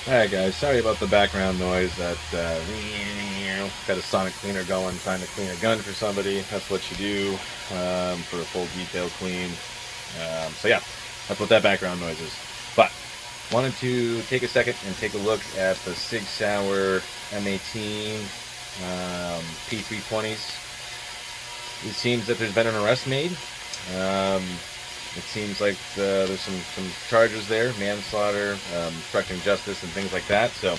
Alright guys, sorry about the background noise. That got a sonic cleaner going, trying to clean a gun for somebody. That's what you do for a full detail clean. So yeah, that's what that background noise is. But wanted to take a second and take a look at the Sig Sauer M18 P320s. It seems that there's been an arrest made. It seems like there's some charges there, manslaughter, obstructing justice, and things like that. So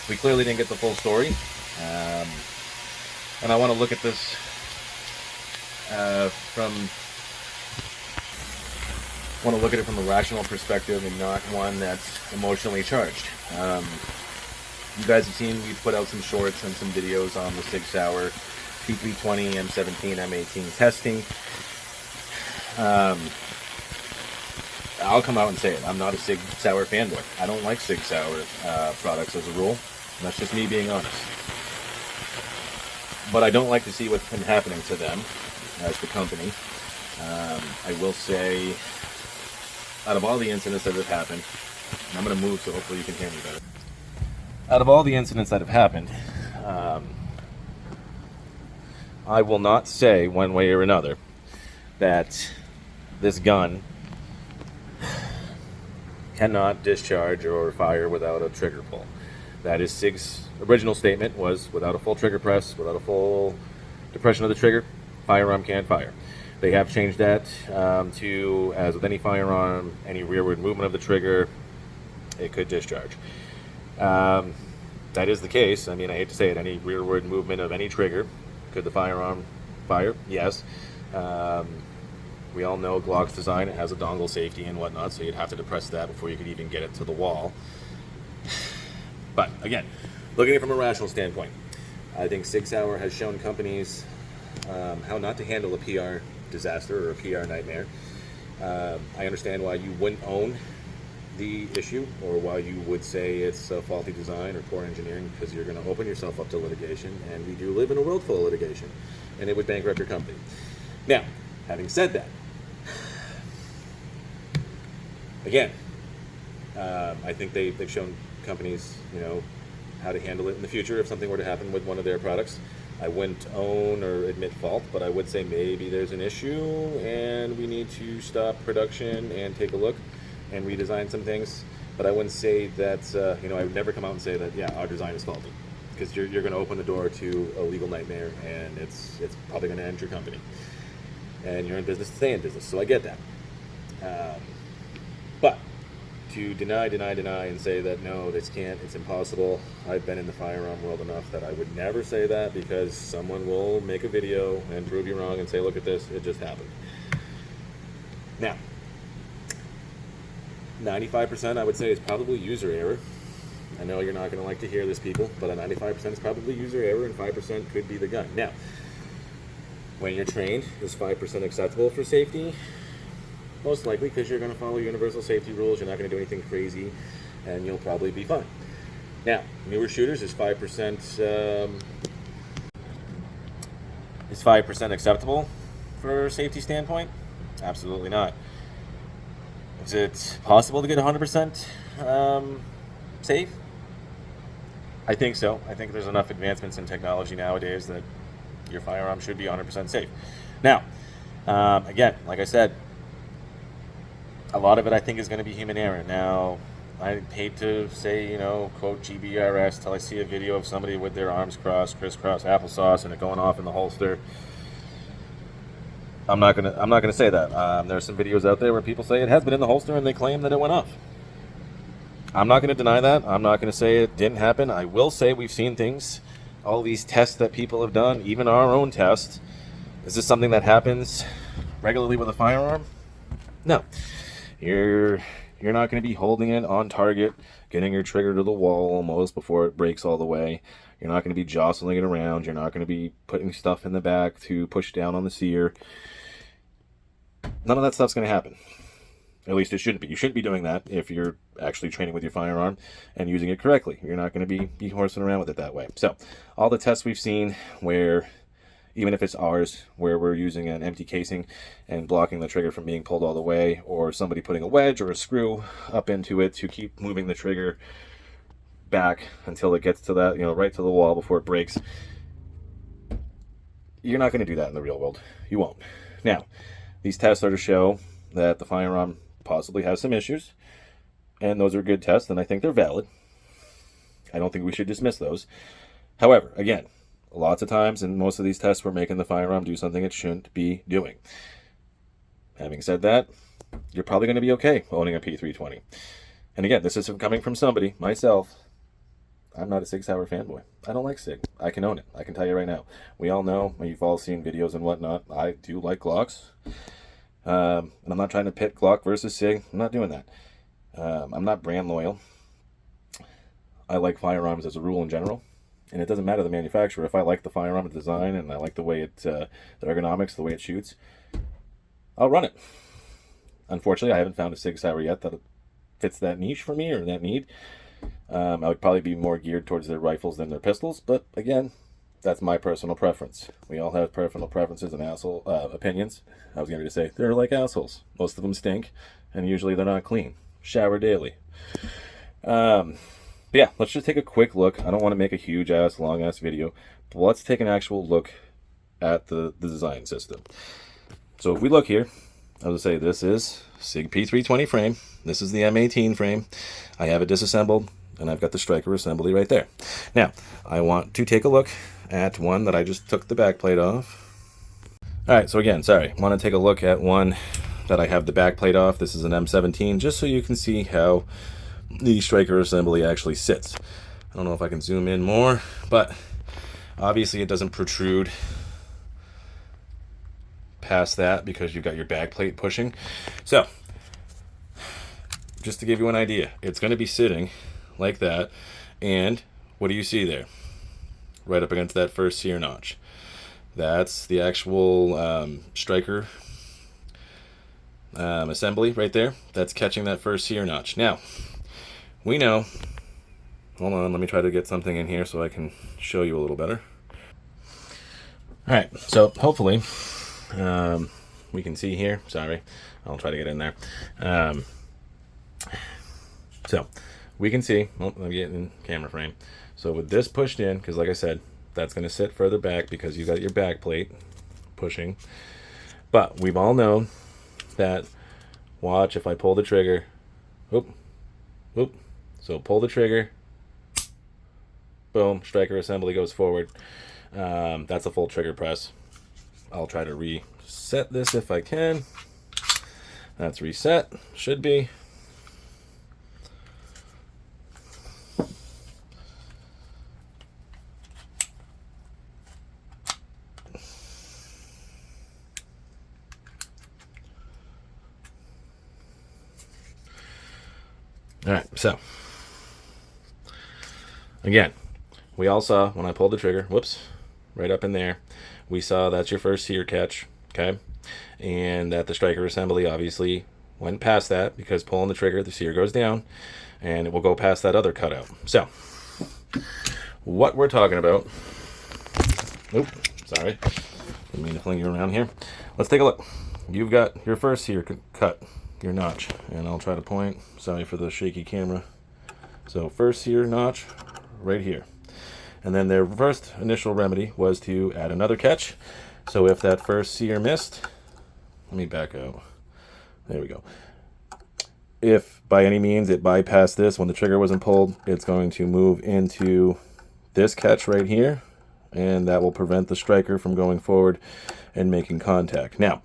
we clearly didn't get the full story. And I want to look at this from a rational perspective and not one that's emotionally charged. You guys have seen we put out some shorts and some videos on the Sig Sauer P320, M17, M18 testing. I'll come out and say it. I'm not a Sig Sauer fanboy. I don't like Sig Sauer products as a rule. And that's just me being honest. But I don't like to see what's been happening to them as the company. I will say, out of all the incidents that have happened, and I'm going to move so hopefully you can hear me better. Out of all the incidents that have happened, I will not say one way or another that this gun cannot discharge or fire without a trigger pull. That is Sig's original statement, was without a full trigger press, without a full depression of the trigger, firearm can't fire. They have changed that to, as with any firearm, any rearward movement of the trigger, it could discharge. That is the case. I mean, I hate to say it, any rearward movement of any trigger, could the firearm fire? Yes. We all know Glock's design, it has a dongle safety and whatnot, so you'd have to depress that before you could even get it to the wall. But again, looking at it from a rational standpoint, I think Sig Sauer has shown companies how not to handle a PR disaster or a PR nightmare. I understand why you wouldn't own the issue, or why you would say it's a faulty design or poor engineering, because you're going to open yourself up to litigation, and we do live in a world full of litigation, and it would bankrupt your company. Now, having said that, again, I think they've shown companies, how to handle it in the future if something were to happen with one of their products. I wouldn't own or admit fault, but I would say maybe there's an issue and we need to stop production and take a look and redesign some things. But I wouldn't say that, I would never come out and say that, yeah, our design is faulty, because you're going to open the door to a legal nightmare, and it's probably going to end your company. And you're in business to stay in business, so I get that. But to deny and say that no, this can't, it's impossible. I've been in the firearm world enough that I would never say that, because someone will make a video and prove you wrong and say, look at this, it just happened. Now, 95% I would say is probably user error. I know you're not going to like to hear this, people, but a 95% is probably user error, and 5% could be the gun. Now, when you're trained, is 5% acceptable for safety? Most likely, because you're going to follow universal safety rules. You're not going to do anything crazy, and you'll probably be fine. Now, newer shooters, is 5% acceptable for a safety standpoint? Absolutely not. Is it possible to get 100% safe? I think so. I think there's enough advancements in technology nowadays that your firearm should be 100% safe. Now, again, like I said, a lot of it I think is going to be human error. Now, I hate to say, quote GBRS till I see a video of somebody with their arms crossed, crisscross applesauce, and it going off in the holster. I'm not gonna say that. There's some videos out there where people say it has been in the holster and they claim that it went off. I'm not going to deny that. I'm not going to say it didn't happen. I will say we've seen things, all these tests that people have done, even our own test. Is this something that happens regularly with a firearm? No. You're not going to be holding it on target, getting your trigger to the wall almost before it breaks all the way. You're not going to be jostling it around. You're not going to be putting stuff in the back to push down on the sear. None of that stuff's going to happen. At least it shouldn't be. You shouldn't be doing that if you're actually training with your firearm and using it correctly. You're not going to be horsing around with it that way. So, all the tests we've seen where, even if it's ours, where we're using an empty casing and blocking the trigger from being pulled all the way, or somebody putting a wedge or a screw up into it to keep moving the trigger back until it gets to that, right to the wall before it breaks. You're not going to do that in the real world. You won't. Now, these tests are to show that the firearm possibly has some issues, and those are good tests, and I think they're valid. I don't think we should dismiss those. However, again, lots of times in most of these tests, we're making the firearm do something it shouldn't be doing. Having said that, you're probably going to be okay owning a P320. And again, this is coming from somebody, myself. I'm not a Sig Sauer fanboy. I don't like Sig. I can own it. I can tell you right now. We all know, you've all seen videos and whatnot, I do like Glocks. And I'm not trying to pit Glock versus Sig. I'm not doing that. I'm not brand loyal. I like firearms as a rule in general. And it doesn't matter the manufacturer. If I like the firearm, the design, and I like the way it, the ergonomics, the way it shoots, I'll run it. Unfortunately, I haven't found a Sig Sauer yet that fits that niche for me or that need. I would probably be more geared towards their rifles than their pistols, but again, that's my personal preference. We all have personal preferences and opinions. I was going to say, they're like assholes. Most of them stink, and usually they're not clean. Shower daily. But yeah, let's just take a quick look. I don't want to make a huge ass, long ass video, but let's take an actual look at the design system. So if we look here, I was going to say this is Sig P320 frame. This is the M18 frame. I have it disassembled, and I've got the striker assembly right there. Now, I want to take a look at one that I just took the back plate off. All right, so again, sorry, I want to take a look at one that I have the back plate off. This is an M17, just so you can see how the striker assembly actually sits. I don't know if I can zoom in more, but obviously it doesn't protrude past that because you've got your back plate pushing. So, just to give you an idea, it's going to be sitting like that, and what do you see there? Right up against that first sear notch. That's the actual striker assembly right there. That's catching that first sear notch. Now, we know, hold on, let me try to get something in here so I can show you a little better. All right, so hopefully we can see here. Sorry, I'll try to get in there. So we can see, I'm getting camera frame. So with this pushed in, because like I said, that's going to sit further back because you got your back plate pushing. But we've all known that, watch, if I pull the trigger, whoop, whoop. So pull the trigger, boom, striker assembly goes forward. That's a full trigger press. I'll try to reset this if I can. That's reset, should be. All right, so again, we all saw when I pulled the trigger, whoops, right up in there, we saw that's your first sear catch, okay? And that the striker assembly obviously went past that because pulling the trigger, the sear goes down, and it will go past that other cutout. So, what we're talking about, oop, sorry, didn't mean to fling you around here. Let's take a look. You've got your first sear cut, your notch, and I'll try to point, sorry for the shaky camera. So first sear notch right here, and then their first initial remedy was to add another catch. So if that first sear missed, let me back out, there we go. If by any means it bypassed this when the trigger wasn't pulled, it's going to move into this catch right here, and that will prevent the striker from going forward and making contact. Now,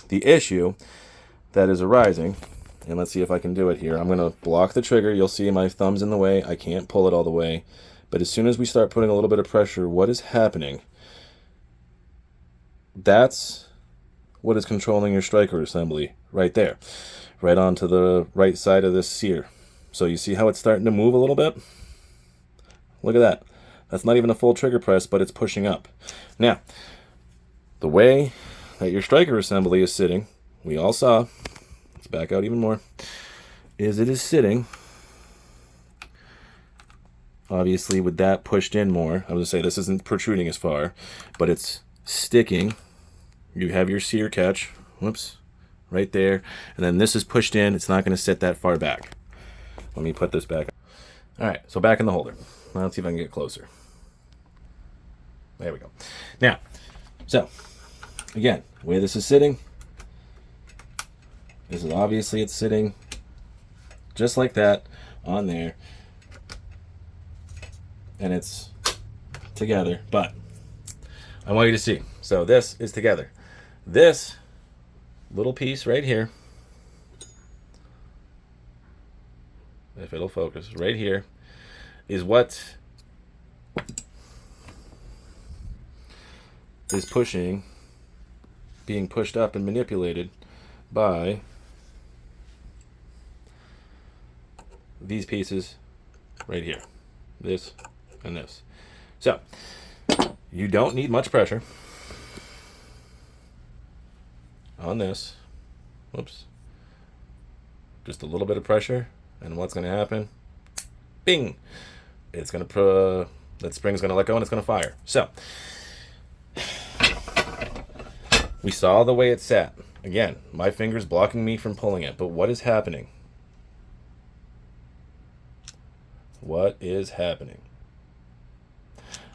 the issue that is arising, and let's see if I can do it here. I'm going to block the trigger. You'll see my thumb's in the way. I can't pull it all the way. But as soon as we start putting a little bit of pressure, what is happening? That's what is controlling your striker assembly right there. Right onto the right side of this sear. So you see how it's starting to move a little bit? Look at that. That's not even a full trigger press, but it's pushing up. Now, the way that your striker assembly is sitting, we all saw, let's back out even more, is it is sitting, obviously with that pushed in more. I was going to say this isn't protruding as far, but it's sticking. You have your sear catch, whoops, right there, and then this is pushed in. It's not going to sit that far back. Let me put this back. All right, so back in the holder. Let's see if I can get closer. There we go. Now, so again, the way this is sitting, this is obviously it's sitting just like that on there, and it's together, but I want you to see. So this is together. This little piece right here, if it'll focus, right here, is what is being pushed up and manipulated by these pieces right here, this and this. So you don't need much pressure on this. Whoops. Just a little bit of pressure, and what's going to happen? Bing! It's going to that spring's going to let go and it's going to fire. So we saw the way it sat. Again, my finger's blocking me from pulling it, but what is happening? What is happening?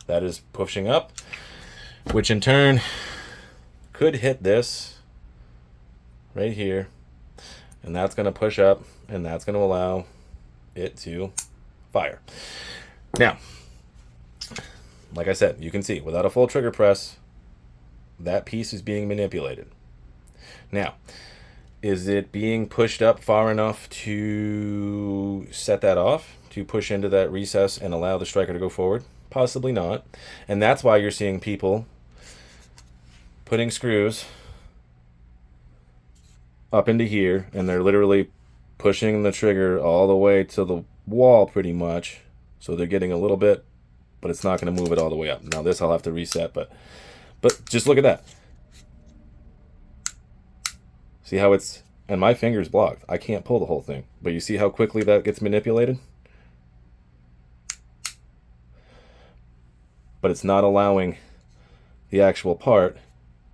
That is pushing up, which in turn could hit this right here, and that's going to push up, and that's going to allow it to fire. Now, like I said, you can see without a full trigger press, that piece is being manipulated. Now, is it being pushed up far enough to set that off, to push into that recess and allow the striker to go forward? Possibly not. And that's why you're seeing people putting screws up into here, and they're literally pushing the trigger all the way to the wall pretty much. So they're getting a little bit, but it's not going to move it all the way up. Now this I'll have to reset, but just look at that. See how it's, and my finger's blocked. I can't pull the whole thing, but you see how quickly that gets manipulated? But it's not allowing the actual part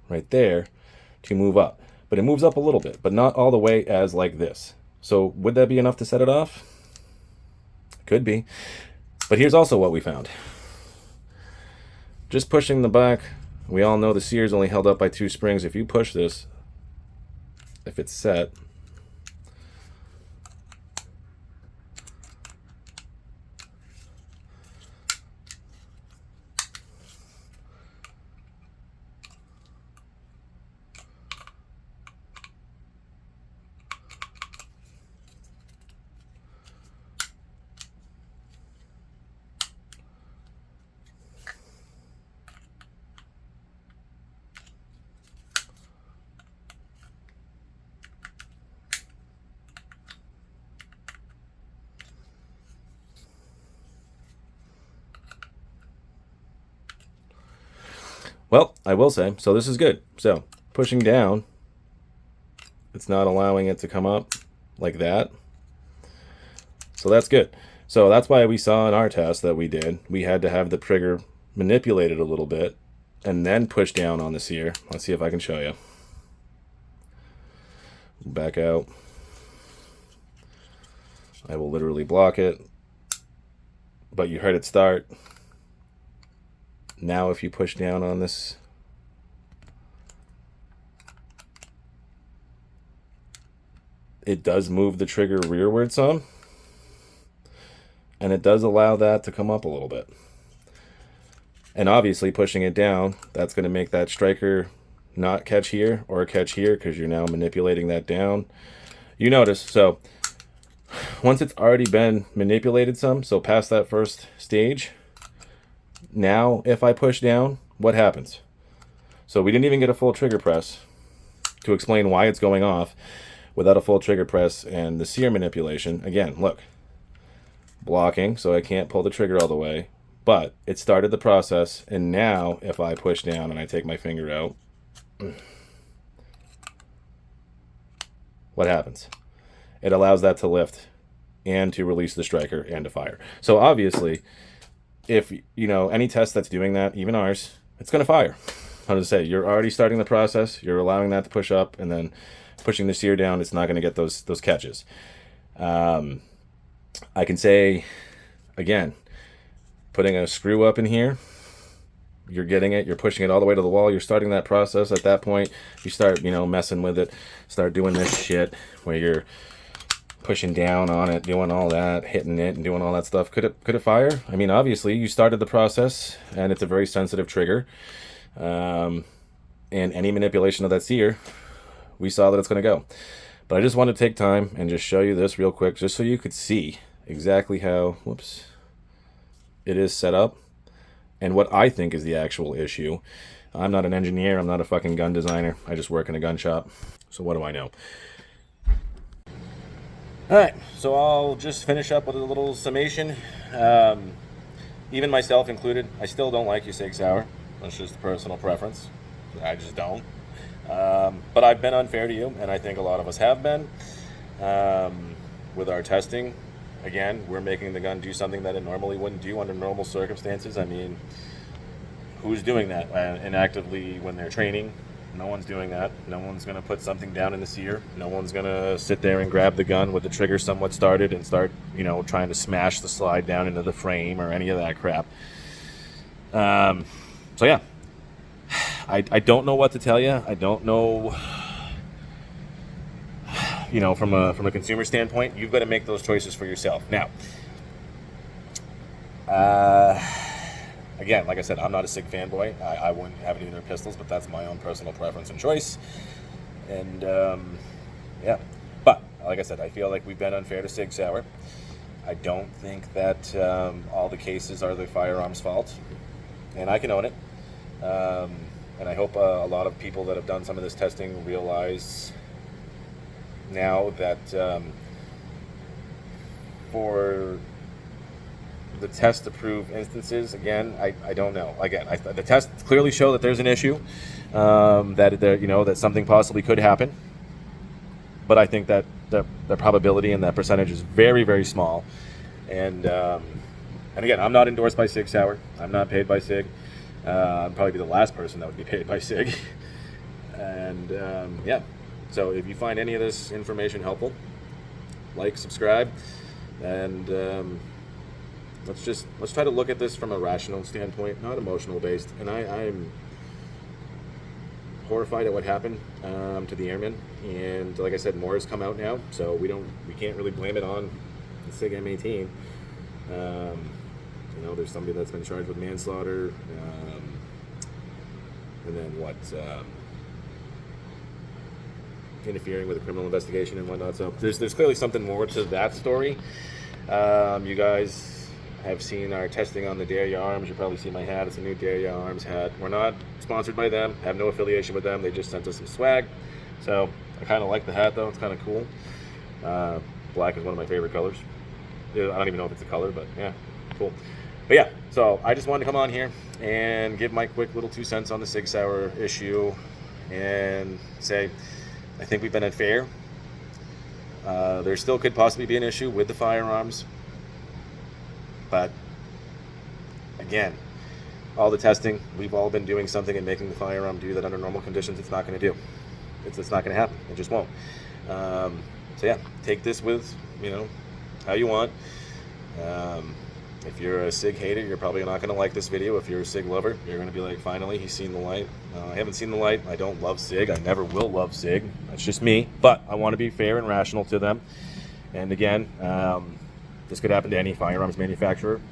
right there to move up. But it moves up a little bit, but not all the way as like this. So would that be enough to set it off? Could be. But here's also what we found. Just pushing the back, we all know the sear is only held up by 2 springs. If you push this, if it's set, well, I will say, so this is good. So pushing down, it's not allowing it to come up like that. So that's good. So that's why we saw in our test that we did, we had to have the trigger manipulated a little bit and then push down on the sear. Let's see if I can show you. Back out. I will literally block it, but you heard it start. Now if you push down on this, it does move the trigger rearward some, and it does allow that to come up a little bit. And obviously pushing it down, that's going to make that striker not catch here or catch here, because you're now manipulating that down. You notice, so once it's already been manipulated some, so past that first stage, now if I push down, what happens? So we didn't even get a full trigger press to explain why it's going off without a full trigger press and the sear manipulation. Again, look, blocking, so I can't pull the trigger all the way, but it started the process. And now if I push down and I take my finger out, what happens? It allows that to lift and to release the striker and to fire. So obviously, if you know any test that's doing that, even ours, it's going to fire. How to say, you're already starting the process, you're allowing that to push up, and then pushing the sear down, it's not going to get those catches. I can say again, putting a screw up in here, you're getting it, you're pushing it all the way to the wall, you're starting that process. At that point, you start, messing with it, start doing this shit where you're pushing down on it, doing all that, hitting it and doing all that stuff. Could it fire? I mean, obviously you started the process and it's a very sensitive trigger. And any manipulation of that sear, we saw that it's going to go. But I just wanted to take time and just show you this real quick, just so you could see exactly how, it is set up and what I think is the actual issue. I'm not an engineer. I'm not a fucking gun designer. I just work in a gun shop. So what do I know? All right, so I'll just finish up with a little summation. Even myself included, I still don't like your Sig Sauer. That's just a personal preference. I just don't. But I've been unfair to you, and I think a lot of us have been. With our testing, again, we're making the gun do something that it normally wouldn't do under normal circumstances. I mean, who's doing that? And actively when they're training, no one's doing that. No one's going to put something down in the sear. No one's going to sit there and grab the gun with the trigger somewhat started and start, trying to smash the slide down into the frame or any of that crap. So yeah, I don't know what to tell you. I don't know, from a consumer standpoint, you've got to make those choices for yourself. Now, again, like I said, I'm not a Sig fanboy. I wouldn't have any of their pistols, but that's my own personal preference and choice. And yeah, but like I said, I feel like we've been unfair to Sig Sauer. I don't think that all the cases are the firearm's fault, and I can own it. And I hope a lot of people that have done some of this testing realize now that for the test-approved instances, again, I don't know. Again, the tests clearly show that there's an issue, that something possibly could happen. But I think that the probability and that percentage is very, very small. And again, I'm not endorsed by Sig Sauer. I'm not paid by Sig. I'd probably be the last person that would be paid by Sig. And yeah, so if you find any of this information helpful, like, subscribe, and let's try to look at this from a rational standpoint, not emotional based. And I'm horrified at what happened to the airmen, and like I said, more has come out now, so we can't really blame it on the Sig M18. There's somebody that's been charged with manslaughter, and then interfering with a criminal investigation and whatnot. So there's clearly something more to that story. You guys have seen our testing on the Dare Ya Arms. You probably see my hat. It's a new Dare Ya Arms hat. We're not sponsored by them. Have no affiliation with them. They just sent us some swag. So I kind of like the hat, though. It's kind of cool. Black is one of my favorite colors. I don't even know if it's a color, but yeah, cool. But yeah, so I just wanted to come on here and give my quick little 2 cents on the Sig Sauer issue and say I think we've been unfair. There still could possibly be an issue with the firearms. But again, all the testing, we've all been doing something and making the firearm do that under normal conditions it's not going to do. It's not going to happen. It just won't. So yeah, take this with, how you want. If you're a Sig hater, you're probably not going to like this video. If you're a Sig lover, you're going to be like, finally, he's seen the light. I haven't seen the light. I don't love Sig. I never will love Sig. That's just me. But I want to be fair and rational to them. And again, this could happen to any firearms manufacturer.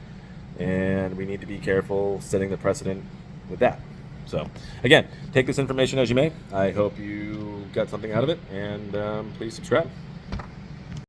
And we need to be careful setting the precedent with that. So, again, take this information as you may. I hope you got something out of it. And please subscribe.